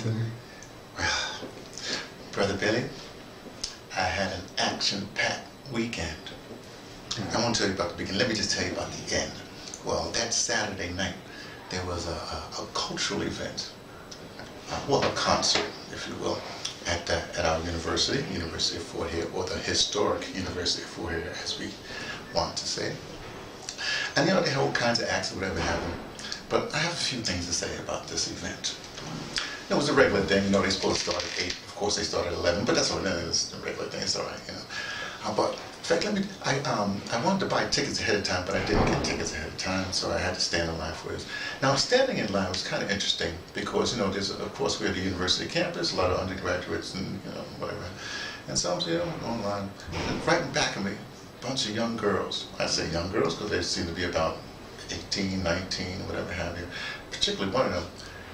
something? Well, Brother Billy, I had an action-packed weekend. I won't tell you about the beginning. Let me just tell you about the end. Well, that Saturday night, there was a cultural event, well, a concert, if you will, at our university, University of Fort Hare, or the historic University of Fort Hare, as we want to say. And you know, they had all kinds of acts or whatever happened. But I have a few things to say about this event. It was a regular thing, you know, they supposed to start at 8. Of course, they started at 11, but that's all right. It's a regular thing, it's all right, you know. But in fact, I wanted to buy tickets ahead of time, but I didn't get tickets ahead of time, so I had to stand in line for it. Now, standing in line was kind of interesting because, you know, of course, we're at the university campus, a lot of undergraduates and, you know, whatever. And so I'm on line, and right in back of me, a bunch of young girls. I say young girls because they seem to be about 18, 19, whatever have you. Particularly one of them,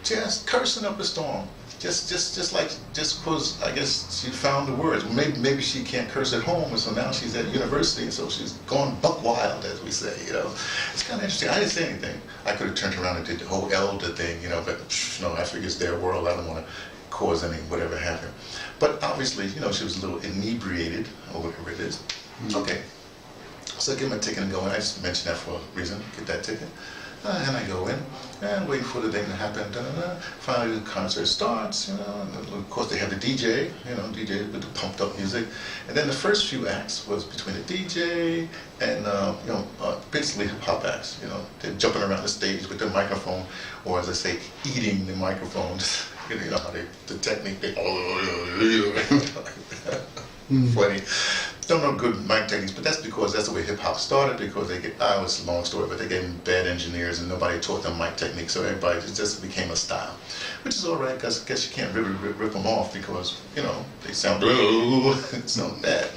just cursing up a storm. Just because I guess she found the words. Maybe she can't curse at home, and so now she's at university, and so she's gone buck wild, as we say. You know, it's kind of interesting. I didn't say anything. I could have turned around and did the whole elder thing, you know. But no, I figure it's their world. I don't want to cause any whatever have you. But obviously, you know, she was a little inebriated or whatever it is. Mm-hmm. Okay, so I get my ticket and go in. I just mentioned that for a reason. Get that ticket. And I go in and wait for the thing to happen. Finally, the concert starts, you know, and of course they have the DJ, you know, DJ with the pumped up music. And then the first few acts was between the DJ and, you know, basically hip hop acts, you know. They're jumping around the stage with their microphone, or as I say, eating the microphones. You know how the technique, they, funny. Don't know good mic techniques, but that's because that's the way hip hop started. Because they get, it's a long story, but they gave bad engineers and nobody taught them mic techniques, so everybody just became a style, which is all right. Because I guess you can't really rip them off because you know they sound sound bad.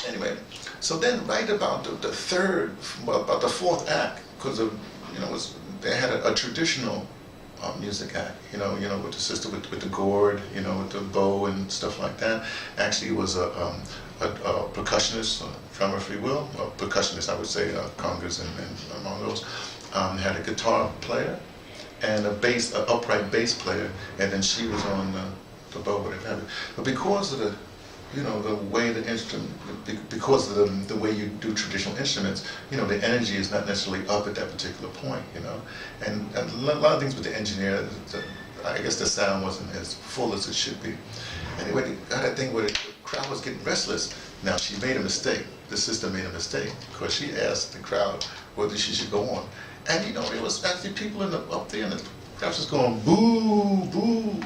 Anyway, so then right about the third, well, about the fourth act, because of you know they had a traditional music act, you know, with the sister with the gourd, you know, with the bow and stuff like that. Actually, it was a percussionist, drummer, if you will, or percussionist, I would say, congas and among those. Had a guitar player and a bass, an upright bass player, and then she was on the bow, whatever have you. But because of the, you know, the way the instrument, because of the way you do traditional instruments, you know, the energy is not necessarily up at that particular point, you know. And a lot of things with the engineer, I guess the sound wasn't as full as it should be. Anyway, they got that thing where the crowd was getting restless. Now, she made a mistake. The sister made a mistake because she asked the crowd whether she should go on. And, you know, there was actually people up there, and the crowd was going, boo, boo.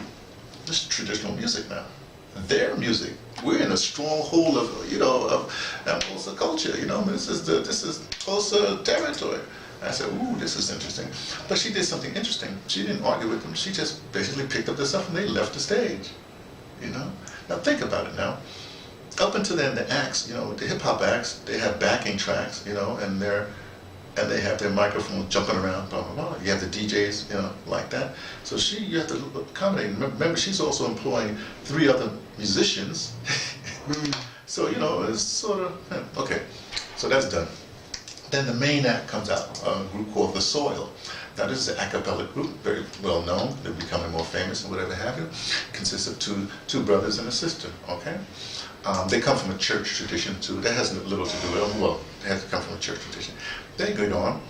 This is traditional music now. Their music. We're in a stronghold of, you know, of Xhosa culture, you know. This is Xhosa territory. I said, ooh, this is interesting. But she did something interesting. She didn't argue with them. She just basically picked up the stuff and they left the stage, you know. Now think about it now. Up until then, the acts, you know, the hip hop acts, they have backing tracks, you know, and they have their microphone jumping around, blah, blah, blah. You have the DJs, you know, like that. So you have to accommodate. Remember, she's also employing 3 other musicians. So, you know, it's sort of, okay. So that's done. Then the main act comes out, a group called The Soil. Now this is an a cappella group, very well known. They're becoming more famous and whatever have you. Consists of two brothers and a sister, okay? They come from a church tradition too. That has little to do with them. Well, they have to come from a church tradition. They go on,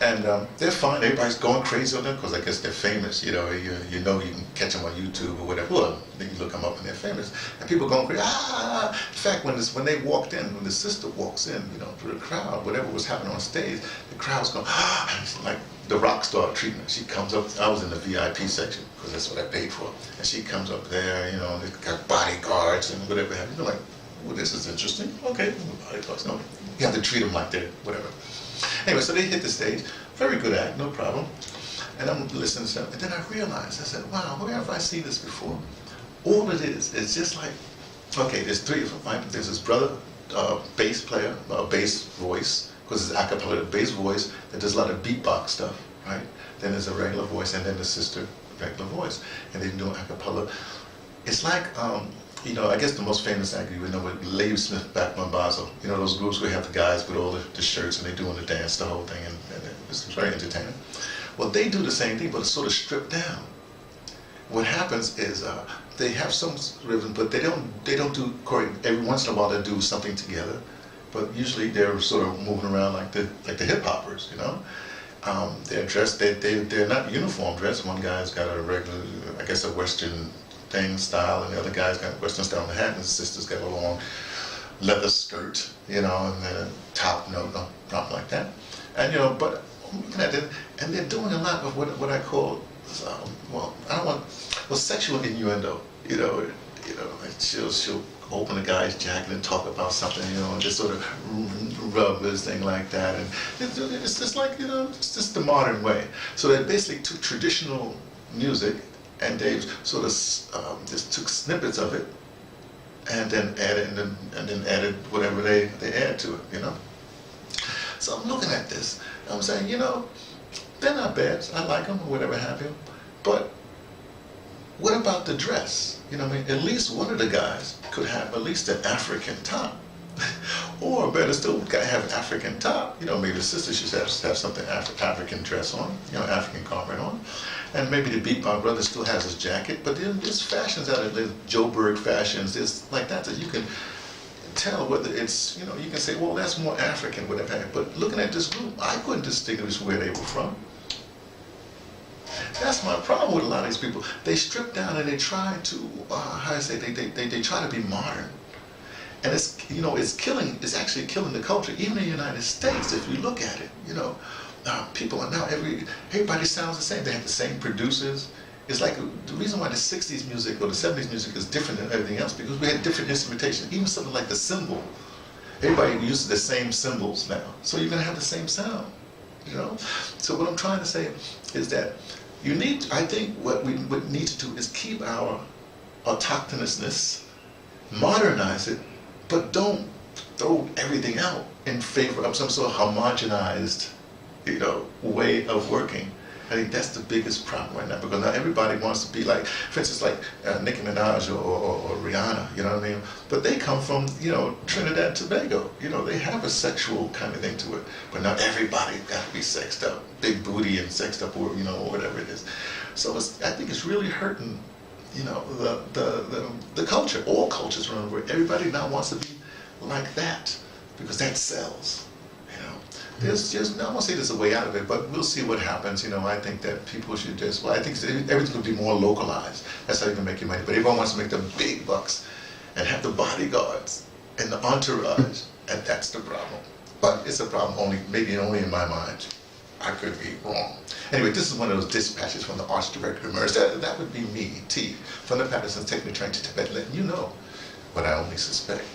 and they're fine. Everybody's going crazy on them because I guess they're famous. You know, you know you can catch them on YouTube or whatever. Well, then you look them up and they're famous. And people are going crazy. Ah! In fact, when they walked in, when the sister walks in, you know, to the crowd, whatever was happening on stage, the crowd's going, ah! It's like the rock star treatment. She comes up. I was in the VIP section because that's what I paid for. And she comes up there, you know, they got bodyguards and whatever have you. You're like, well, this is interesting. Okay, bodyguards. No, you have to treat them like they're whatever. Anyway, so they hit the stage. Very good act, no problem. And I'm listening to them. And then I realized, I said, wow, where have I seen this before? All it is just like, okay, there's 3 of them, right? There's this brother, bass player, bass voice, because it's a cappella, bass voice, that does a lot of beatbox stuff, right? Then there's a regular voice, and then the sister, regular voice. And they do a cappella. It's like, you know, I guess the most famous act you would know with Ladysmith back on Basel. You know, those groups where you have the guys with all the shirts and they're doing the dance, the whole thing, and it's very entertaining. Well, they do the same thing, but it's sort of stripped down. what happens is they have some rhythm, but they don't do choreo. Every once in a while they do something together, but usually they're sort of moving around like the hip hoppers, you know. They're dressed. They're not uniform dressed. One guy's got a regular, I guess, a Western thing style, and the other guy's got a Western style in the hat, and the sister's got a long leather skirt, you know, and then a top, not like that. And you know, but I'm looking at it, and they're doing a lot of what I call, sexual innuendo. You know, like she'll open a guy's jacket and talk about something, you know, and just sort of rub this thing like that, and it's just like, you know, it's just the modern way. So they basically took traditional music, and they sort of just took snippets of it, and then added whatever they add to it, you know. So I'm looking at this, and I'm saying, you know, they're not bad. I like them, or whatever have you, but what about the dress? You know what I mean? At least one of the guys could have at least an African top. Or better still, gotta have an African top. You know, maybe the sister should have something African dress on, you know, African garment on. And maybe the Beatbox brother still has his jacket, but then there's fashions out there, Joburg fashions, there's like that you can tell whether it's, you know, you can say, well, that's more African, whatever. But looking at this group, I couldn't distinguish where they were from. That's my problem with a lot of these people. They strip down and they try to, they try to be modern. And it's, you know, it's actually killing the culture. Even in the United States, if you look at it, you know, people are now, everybody sounds the same. They have the same producers. It's like the reason why the 60s music or the 70s music is different than everything else, because we had different instrumentation. Even something like the cymbal. Everybody uses the same cymbals now. So you're going to have the same sound, you know? So what I'm trying to say is that I think what we need to do is keep our autochthonousness, modernize it, but don't throw everything out in favor of some sort of homogenized, you know, way of working. I think that's the biggest problem right now, because now everybody wants to be like, for instance, like Nicki Minaj or Rihanna, you know what I mean? But they come from, you know, Trinidad and Tobago. You know, they have a sexual kind of thing to it. But not everybody's got to be sexed up, big booty and sexed up, or, you know, or whatever it is. So I think it's really hurting, you know, the culture. All cultures around the world. Everybody now wants to be like that, because that sells. There's just, I won't say there's a way out of it, but we'll see what happens. You know, I think that people should just, I think everything would be more localized. That's how you can make your money. But everyone wants to make the big bucks and have the bodyguards and the entourage, and that's the problem. But it's a problem maybe only in my mind. I could be wrong. Anyway, this is one of those dispatches from the ArtsDirector emeritus. That would be me, T, from thePatterson, taking the train to Tibet, letting you know what I only suspect.